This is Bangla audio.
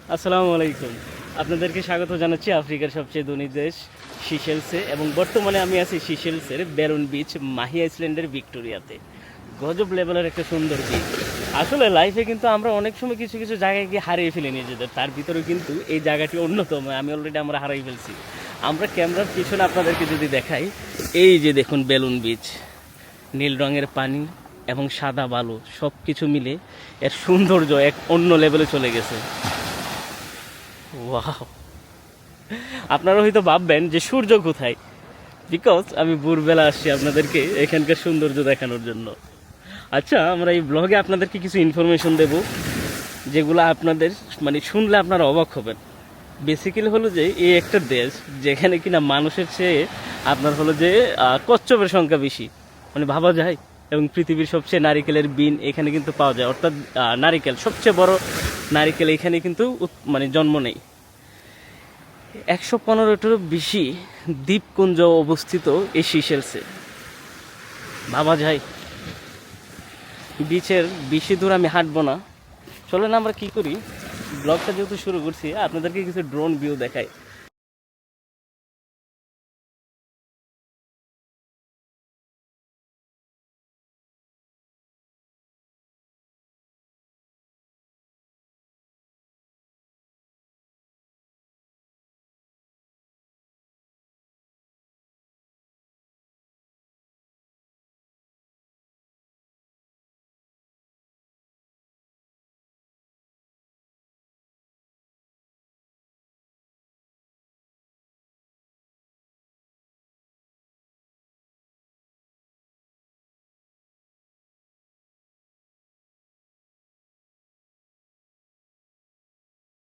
আসসালামু আলাইকুম। আপনাদেরকে স্বাগত জানাচ্ছি আফ্রিকার সবচেয়ে ধনী দেশ সিশেলসে, এবং বর্তমানে আমি আছি সিশেলসের ব্যারন বিচ, মাহি আইল্যান্ডের ভিক্টোরিয়াতে। গজব লেভেলের একটা সুন্দর বিচ। আসলে লাইফে কিন্তু আমরা অনেক সময় কিছু কিছু জায়গায় গিয়ে হারিয়ে ফেলি নিজেদের, তার ভিতরেও কিন্তু এই জায়গাটি অন্যতম। আমি অলরেডি আমরা হারিয়ে ফেলছি। আমরা ক্যামেরার পিছনে আপনাদেরকে যদি দেখাই, এই যে দেখুন বেলুন বিচ, নীল রঙের পানি এবং সাদা বালু সব কিছু মিলে এর সৌন্দর্য এক অন্য লেভেলে চলে গেছে। ওয়াও! আপনারা হয়তো ভাববেন যে সূর্য কোথায়, বিকজ আমি ভোরবেলা আসছি আপনাদেরকে এখানকার সৌন্দর্য দেখানোর জন্য। আচ্ছা, আমরা এই ব্লগে আপনাদেরকে কিছু ইনফরমেশন দেব, যেগুলো আপনাদের মানে শুনলে আপনারা অবাক হবেন। বেসিক্যালি হলো যে এই একটা দেশ যেখানে কিনা মানুষের চেয়ে আপনার হলো যে কচ্ছপের সংখ্যা বেশি, মানে ভাবা যায়। এবং পৃথিবীর সবচেয়ে নারিকেলের বিন এখানে কিন্তু পাওয়া যায়, অর্থাৎ নারিকেল, সবচেয়ে বড় নারিকেল এখানে কিন্তু মানে জন্ম নেই। 115টারও বেশি দ্বীপপুঞ্জ অবস্থিত এই সিশেলসে, ভাবা যায়। বিচের বেশি দূর আমি হাঁটবো না, চলেন আমরা কি করি, ব্লগটা যেহেতু শুরু করছি আপনাদেরকে কিছু ড্রোন ভিউ দেখাই।